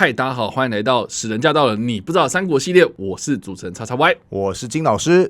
嗨，大家好，欢迎来到使人驾到了你不知道的三国系列，我是主持人叉叉 Y， 我是金老师。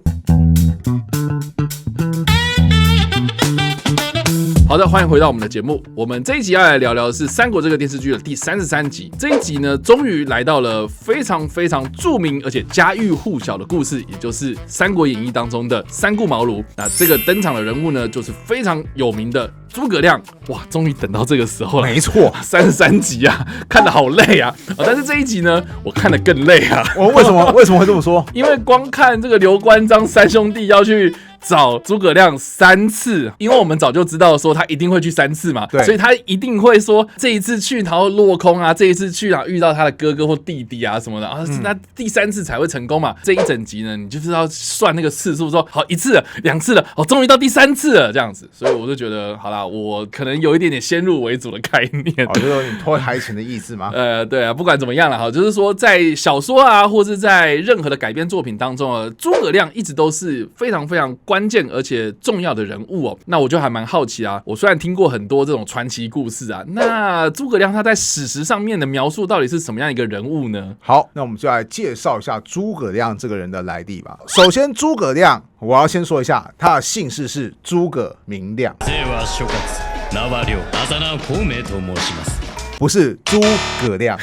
好的，欢迎回到我们的节目。我们这一集要来聊聊的是《三国》这个电视剧的第33集。这一集呢，终于来到了非常非常著名而且家喻户晓的故事，也就是《三国演义》当中的三顾茅庐。那这个登场的人物呢，就是非常有名的诸葛亮。哇，终于等到这个时候了。没错，33集啊，看得好累啊。但是这一集呢，我看得更累啊。为什么会这么说？因为光看这个刘关张三兄弟要去找诸葛亮3次，因为我们早就知道说他一定会去3次嘛，所以他一定会说这一次去然后落空啊，这一次去然后遇到他的哥哥或弟弟啊什么的，然后那第3次才会成功嘛。这一整集呢，你就是要算那个次数，说好1次了2次了，终于到第3次了这样子。所以我就觉得好啦，我可能有一点点先入为主的概念，就是你拖台前的意思吗？对啊，不管怎么样啦，就是说在小说啊，或是在任何的改编作品当中啊，诸葛亮一直都是非常非常关键而且重要的人物哦。那我就还蛮好奇啊，我虽然听过很多这种传奇故事啊，那诸葛亮他在史实上面的描述到底是什么样一个人物呢？好，那我们就来介绍一下诸葛亮这个人的来历吧。首先，诸葛亮，我要先说一下，他的姓氏是诸葛明亮。不是诸葛亮，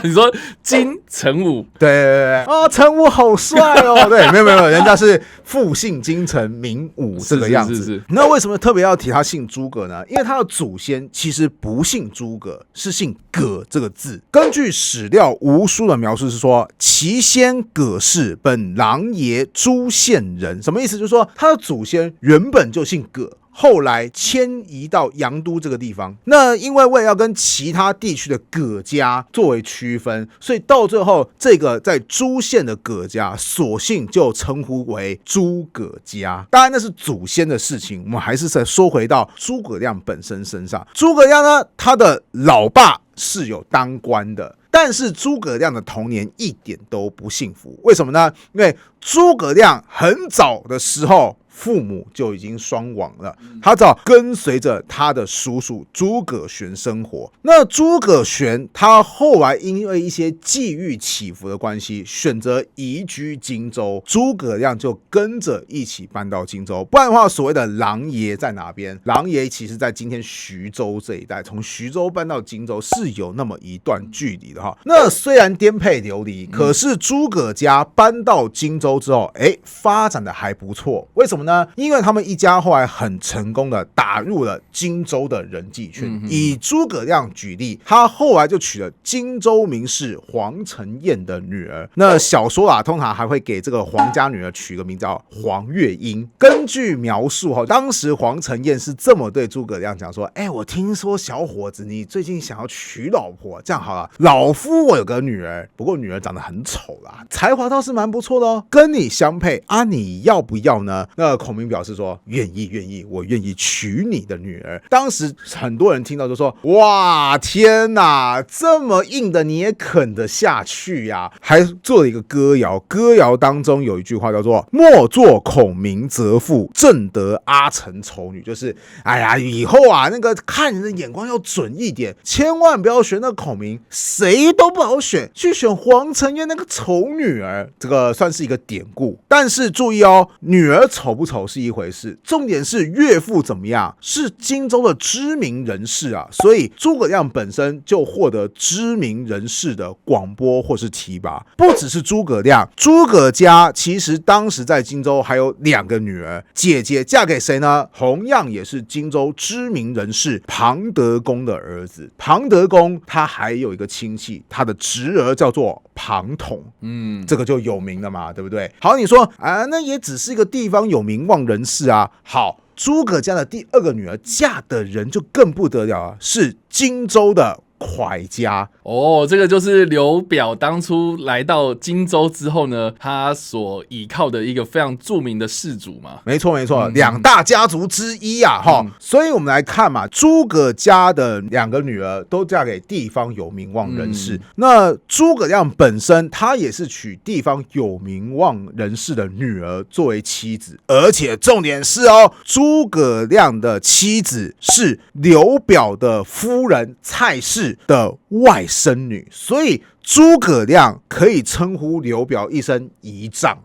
你说金城武？对啊，城武好帅哦。对，没有，人家是复姓金城名武这个样子。是。那为什么特别要提他姓诸葛呢？因为他的祖先其实不姓诸葛，是姓葛这个字。根据史料无书的描述是说，其先葛氏本琅琊诸县人，什么意思？就是说他的祖先原本就姓葛。后来迁移到阳都这个地方，那因为为了要跟其他地区的葛家作为区分，所以到最后这个在诸县的葛家，索性就称呼为诸葛家。当然那是祖先的事情，我们还是再说回到诸葛亮本身身上。诸葛亮呢，他的老爸是有当官的。但是诸葛亮的童年一点都不幸福，为什么呢？因为诸葛亮很早的时候父母就已经双亡了，他只好跟随着他的叔叔诸葛玄生活。那诸葛玄他后来因为一些际遇起伏的关系，选择移居荆州，诸葛亮就跟着一起搬到荆州。不然的话，所谓的琅琊在哪边？琅琊其实在今天徐州这一带，从徐州搬到荆州是有那么一段距离的哈。那虽然颠沛流离，可是诸葛家搬到荆州之后，发展的还不错。为什么呢？因为他们一家后来很成功的打入了荆州的人际圈。以诸葛亮举例，他后来就娶了荆州名士黄承彦的女儿。那小说啊，通常还会给这个黄家女儿取个名叫黄月英。根据描述，当时黄承彦是这么对诸葛亮讲说：我听说小伙子你最近想要娶老婆，这样好了，老夫我有个女儿，不过女儿长得很丑啦，才华倒是蛮不错的哦，跟你相配啊，你要不要呢？那孔明表示说愿意，我愿意娶你的女儿。当时很多人听到就说：哇，天哪，这么硬的你也啃得下去呀？还做了一个歌谣，歌谣当中有一句话叫做：莫作孔明择妇，正得阿成丑女。就是以后啊，那个看人的眼光要准一点，千万不要选那孔明，谁都不好选，去选黄承彦那个丑女儿。这个算是一个典故。但是注意哦，女儿丑不丑是一回事，重点是岳父怎么样，是荆州的知名人士啊，所以诸葛亮本身就获得知名人士的广播或是提拔。不只是诸葛亮，诸葛家其实当时在荆州还有2个女儿，姐姐嫁给谁呢？同样也是荆州知名人士庞德公的儿子。庞德公他还有一个亲戚，他的侄儿叫做庞统，这个就有名了嘛，对不对？好，你说啊，那也只是一个地方有名望人士啊。好，诸葛家的第2个女儿嫁的人就更不得了啊，是荆州的蒯家。这个就是刘表当初来到荆州之后呢，他所依靠的一个非常著名的氏族嘛。没错，2大家族之一啊，所以我们来看嘛，诸葛家的2个女儿都嫁给地方有名望人士。那诸葛亮本身他也是娶地方有名望人士的女儿作为妻子，而且重点是诸葛亮的妻子是刘表的夫人蔡氏的外甥。生女，所以诸葛亮可以称呼刘表一声仪仗。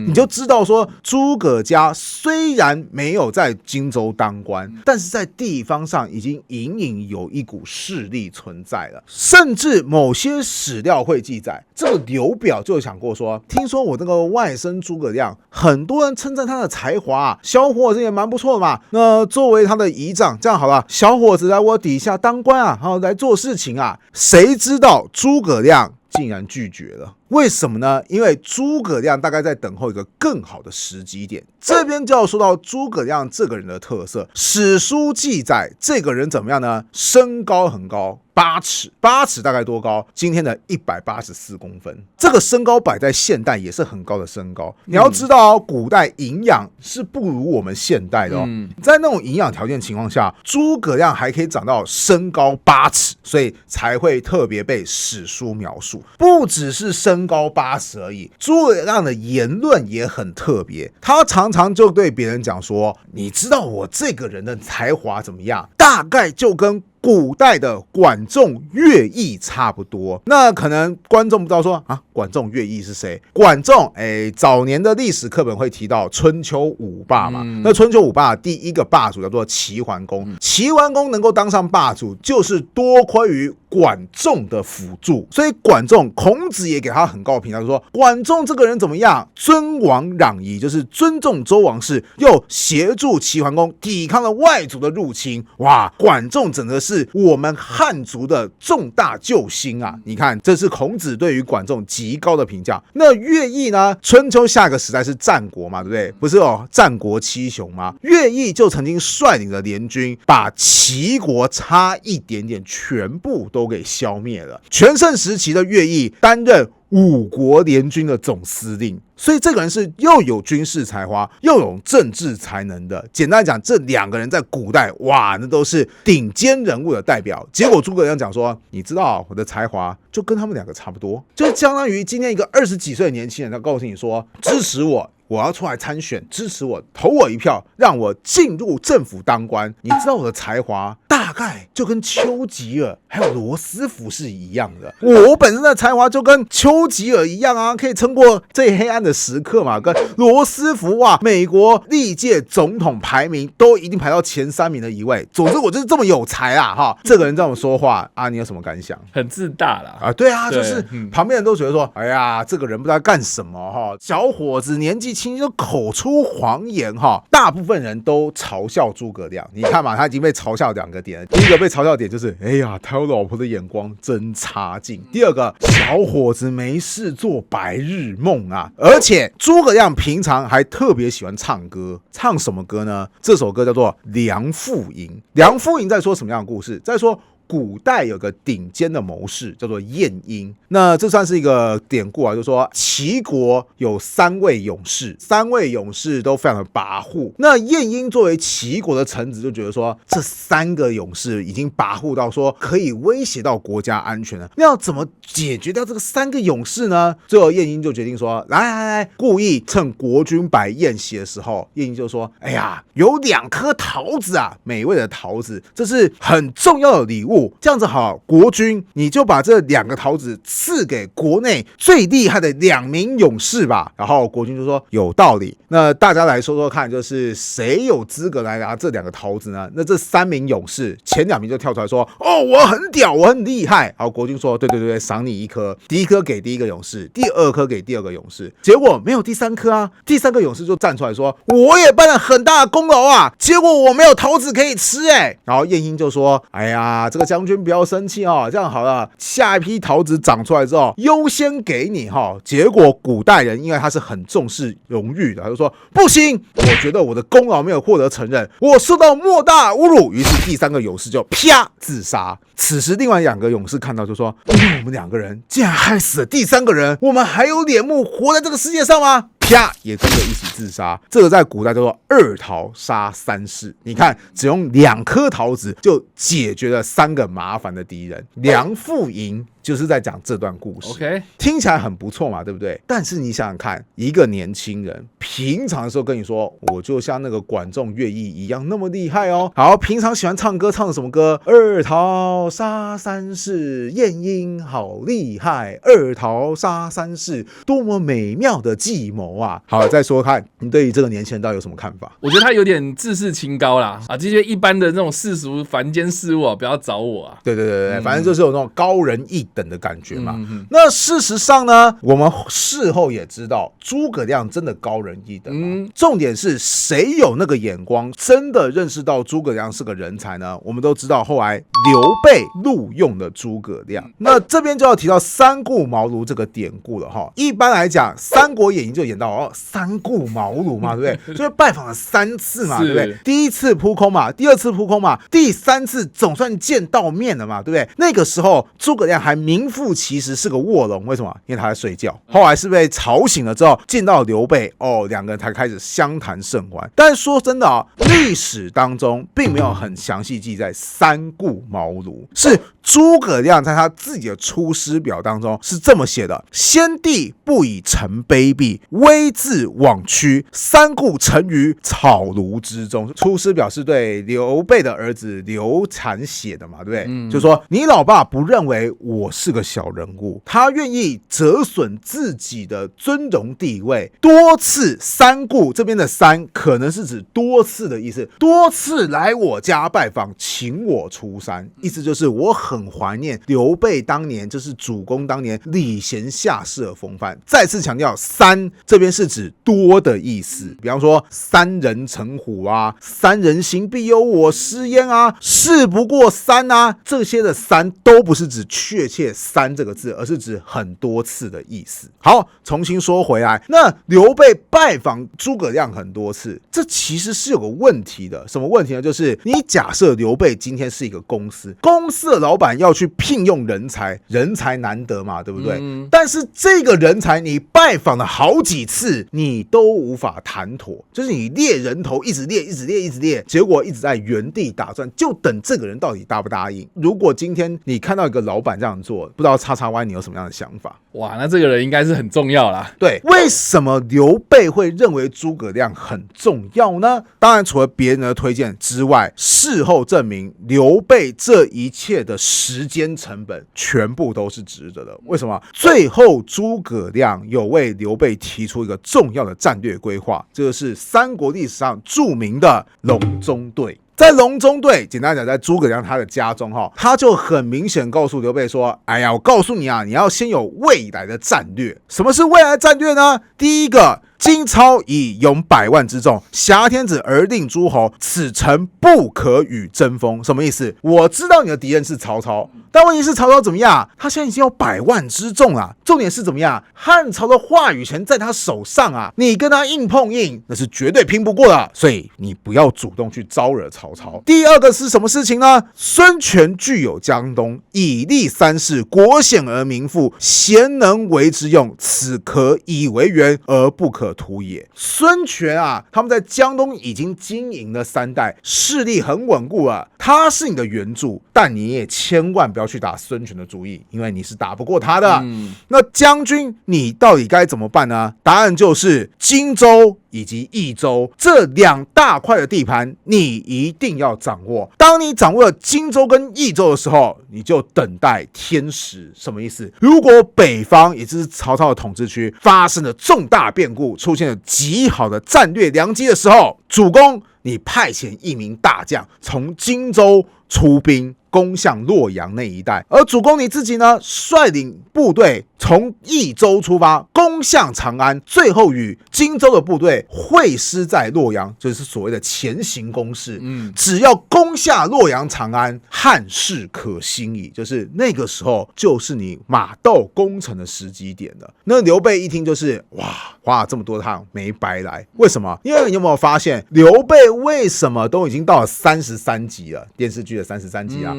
你就知道说诸葛家虽然没有在荆州当官，但是在地方上已经隐隐有一股势力存在了。甚至某些史料会记载，这个刘表就想过说，听说我这个外甥诸葛亮，很多人称赞他的才华，小伙子也蛮不错的嘛。那作为他的仪仗，这样好了，小伙子来我底下当官啊，然后来做事情啊。谁知道诸葛亮竟然拒绝了。为什么呢？因为诸葛亮大概在等候一个更好的时机点。这边就要说到诸葛亮这个人的特色。史书记载这个人怎么样呢？身高很高，8尺，8尺大概多高？今天的184公分。这个身高摆在现代也是很高的身高。你要知道古代营养是不如我们现代的在那种营养条件情况下，诸葛亮还可以长到身高8尺，所以才会特别被史书描述。不只是身高8尺而已，诸葛亮的言论也很特别。他常常就对别人讲说，你知道我这个人的才华怎么样？大概就跟古代的管仲、乐毅差不多。那可能观众不知道说啊，管仲、乐毅是谁？管仲，早年的历史课本会提到春秋五霸嘛。那春秋五霸第一个霸主叫做齐桓公。齐桓公能够当上霸主，就是多亏于管仲的辅助。所以管仲，孔子也给他很高的评价，说管仲这个人怎么样？尊王攘夷，就是尊重周王室，又协助齐桓公抵抗了外族的入侵。哇，管仲整个是我们汉族的重大救星啊！你看，这是孔子对于管仲极高的评价。那乐毅呢？春秋下个时代是战国嘛，对不对？不是战国七雄吗？乐毅就曾经率领着联军，把齐国差一点点全部都给消灭了。全盛时期的乐毅担任5国联军的总司令，所以这个人是又有军事才华又有政治才能的。简单来讲，这2个人在古代，哇，那都是顶尖人物的代表。结果诸葛亮讲说，你知道我的才华就跟他们2个差不多，就相当于今天一个20几岁的年轻人，他告诉你说，支持我，我要出来参选，支持我，投我一票，让我进入政府当官。你知道我的才华大概就跟丘吉尔还有罗斯福是一样的。我本身的才华就跟丘吉尔一样啊，可以撑过最黑暗的时刻嘛。跟罗斯福啊，美国历届总统排名都一定排到前3名的一位。总之，我就是这么有才啊！哈，这个人这么说话啊，你有什么感想？很自大啦啊！对啊，就是旁边人都觉得说，哎呀，这个人不知道干什么哈，小伙子年纪轻就口出狂言哈。大部分人都嘲笑诸葛亮，你看嘛，他已经被嘲笑2个点了。第一个被嘲笑点就是，哎呀，他有老婆的眼光真差劲。第二个，小伙子没事做白日梦啊。而且诸葛亮平常还特别喜欢唱歌，唱什么歌呢？这首歌叫做《梁父吟》。梁父吟在说什么样的故事？在说古代有个顶尖的谋士叫做晏婴，那这算是一个典故啊，就是说齐国有3位勇士，3位勇士都非常的跋扈。那晏婴作为齐国的臣子，就觉得说这3个勇士已经跋扈到说可以威胁到国家安全了，那要怎么解决掉这个3个勇士呢？最后晏婴就决定说，来，故意趁国君摆宴席的时候，晏婴就说，哎呀，有2颗桃子啊，美味的桃子，这是很重要的礼物。这样子好，国君你就把这2个桃子赐给国内最厉害的2名勇士吧。然后国君就说有道理。那大家来说说看，就是谁有资格来拿这2个桃子呢？那这3名勇士前2名就跳出来说，哦，我很屌，我很厉害。然后国君说，对，赏你1颗，第1颗给第1个勇士，第2颗给第2个勇士。结果没有第3颗啊，第3个勇士就站出来说，我也办了很大的功劳啊，结果我没有桃子可以吃然后晏婴就说，哎呀，这个将军不要生气这样好了，下一批桃子长出来之后优先给你结果古代人因为他是很重视荣誉的，他就说不行，我觉得我的功劳没有获得承认，我受到莫大侮辱。于是第3个勇士就啪自杀。此时另外2个勇士看到就说，因为我们2个人竟然害死了第3个人，我们还有脸目活在这个世界上吗？啪，也跟着一起自杀。这个在古代叫做2桃杀3士。你看，只用2颗桃子就解决了3个麻烦的敌人。梁父吟就是在讲这段故事。OK， 听起来很不错嘛，对不对？但是你想想看，一个年轻人平常的时候跟你说，我就像那个管仲乐毅一样那么厉害哦。好，平常喜欢唱歌，唱的什么歌？二桃杀三士，晏婴好厉害。二桃杀三士，多么美妙的计谋啊！好，再说看，你对于这个年轻人到底有什么看法？我觉得他有点自视清高啦，这些一般的那种世俗凡间事物啊，不要找我啊。对，反正就是有那种高人一等的感觉嘛。那事实上呢，我们事后也知道，诸葛亮真的高人一等嘛。重点是谁有那个眼光，真的认识到诸葛亮是个人才呢？我们都知道，后来刘备录用了诸葛亮。那这边就要提到三顾茅庐这个典故了哈。一般来讲，《三国演义》就演到三顾茅庐嘛，对不对？就是拜访了3次嘛，对不对？第一次扑空嘛，第2次扑空嘛，第3次总算见到面了嘛，对不对？那个时候诸葛亮还名副其实是个卧龙，为什么？因为他在睡觉。后来是被吵醒了之后，见到刘备，两个人才开始相谈甚欢。但是说真的历史当中并没有很详细记载三顾茅庐，是诸葛亮在他自己的出师表当中是这么写的：先帝不以臣卑鄙，威自枉屈，三顾臣于草庐之中。出师表是对刘备的儿子刘禅写的嘛，对不对？就说你老爸不认为我是个小人物，他愿意折损自己的尊荣地位，多次三顾，这边的三可能是指多次的意思，多次来我家拜访，请我出山，意思就是我很怀念刘备当年，就是主公当年礼贤下士的风范。再次强调，三这边是指多的意思，比方说三人成虎啊，三人行必有我师焉啊，事不过三啊，这些的三都不是指确切三这个字，而是指很多次的意思。好，重新说回来，那刘备拜访诸葛亮很多次，这其实是有个问题的。什么问题呢？就是你假设刘备今天是一个公司，公司的老板要去聘用人才，人才难得嘛，对不对？但是这个人才你拜访了好几次，你都无法谈妥，就是你猎人头一直猎，结果一直在原地打转，就等这个人到底答不答应。如果今天你看到一个老板这样做，不知道叉叉 Y 你有什么样的想法？哇，那这个人应该是很重要啦。对，为什么刘备会认为诸葛亮很重要呢？当然除了别人的推荐之外，事后证明刘备这一切的时间成本全部都是值得的。为什么？最后诸葛亮有为刘备提出一个重要的战略规划，这就是三国历史上著名的隆中对。在隆中对，简单讲，在诸葛亮他的家中他就很明显告诉刘备说，哎呀，我告诉你啊，你要先有未来的战略。什么是未来的战略呢？第一个，今操以勇100万之众，挟天子而令诸侯，此诚不可与争锋。什么意思？我知道你的敌人是曹操，但问题是曹操怎么样？他现在已经有100万之众了。重点是怎么样？汉朝的话语权在他手上啊，你跟他硬碰硬，那是绝对拼不过的。所以你不要主动去招惹曹操。第二个是什么事情呢？孙权具有江东，以立三世，国险而民富，贤能为之用，此可以为援而不可图也。孙权啊，他们在江东已经经营了3代，势力很稳固了。他是你的援助，但你也千万不要去打孙权的主意，因为你是打不过他的。那将军，你到底该怎么办呢？答案就是荆州以及益州这2大块的地盘，你一定要掌握。当你掌握了荆州跟益州的时候，你就等待天时。什么意思？如果北方，也就是曹操的统治区，发生了重大变故，出现了极好的战略良机的时候，主公，你派遣一名大将从荆州出兵攻向洛阳那一带，而主公你自己呢，率领部队从益州出发，攻向长安，最后与荆州的部队会师在洛阳，就是所谓的前行攻势。只要攻下洛阳、长安，汉室可兴矣，就是那个时候就是你马到功成的时机点了。那刘备一听就是哇，花了这么多趟没白来。为什么？因为你有没有发现刘备为什么都已经到了33集了，电视剧的33集啊？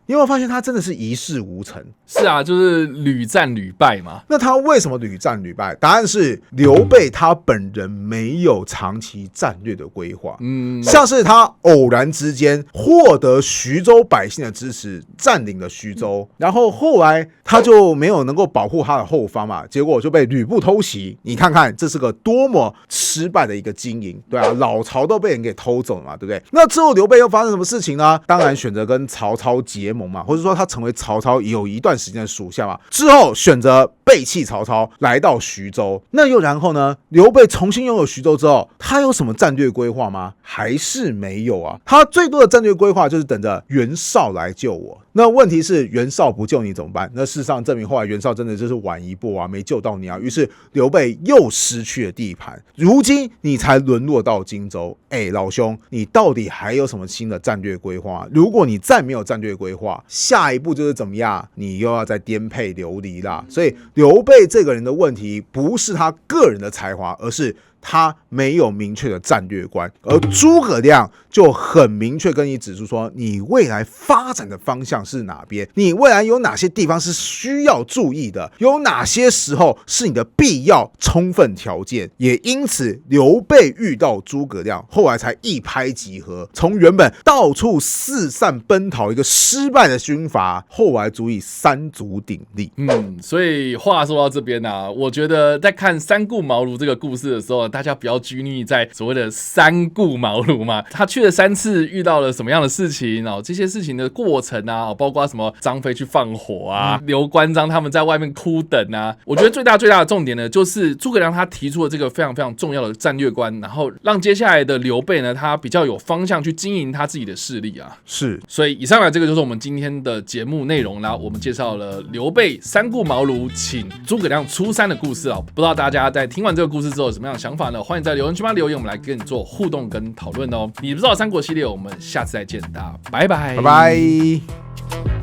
你有没有发现他真的是一事无成？是啊，就是屡战屡败嘛。那他为什么屡战屡败？答案是刘备他本人没有长期战略的规划。像是他偶然之间获得徐州百姓的支持，占领了徐州，然后后来他就没有能够保护他的后方嘛，结果就被吕布偷袭。你看看这是个多么失败的一个经营，对啊，老巢都被人给偷走了嘛，对不对？那之后刘备又发生什么事情呢？当然选择跟曹操结盟嘛，或者说他成为曹操有一段时间的属下嘛，之后选择背弃曹操来到徐州。那又然后呢？刘备重新拥有徐州之后，他有什么战略规划吗？还是没有啊？他最多的战略规划就是等着袁绍来救我。那问题是袁绍不救你怎么办？那事实上证明后来袁绍真的就是晚一步啊，没救到你啊。于是刘备又失去了地盘，如今你才沦落到荆州。老兄，你到底还有什么新的战略规划？如果你再没有战略规划，下一步就是怎么样？你又要再颠沛流离啦。所以刘备这个人的问题不是他个人的才华，而是他没有明确的战略观，而诸葛亮就很明确跟你指出说，你未来发展的方向是哪边，你未来有哪些地方是需要注意的，有哪些时候是你的必要充分条件。也因此，刘备遇到诸葛亮，后来才一拍即合，从原本到处四散奔逃一个失败的军阀，后来足以三足鼎立。所以话说到这边啊，我觉得在看三顾茅庐这个故事的时候，大家不要拘泥在所谓的三顾茅庐嘛，他去了3次，遇到了什么样的事情，然后这些事情的过程啊，包括什么张飞去放火啊，刘关张他们在外面哭等啊，我觉得最大的重点呢，就是诸葛亮他提出了这个非常非常重要的战略观，然后让接下来的刘备呢，他比较有方向去经营他自己的势力啊。是，所以以上呢，这个就是我们今天的节目内容啦。我们介绍了刘备三顾茅庐请诸葛亮出山的故事啊。不知道大家在听完这个故事之后有什么样的想法呢？欢迎在留言区留言，我们来跟你做互动跟讨论哦。你不知道三国系列，我们下次再见，大家拜拜，拜拜。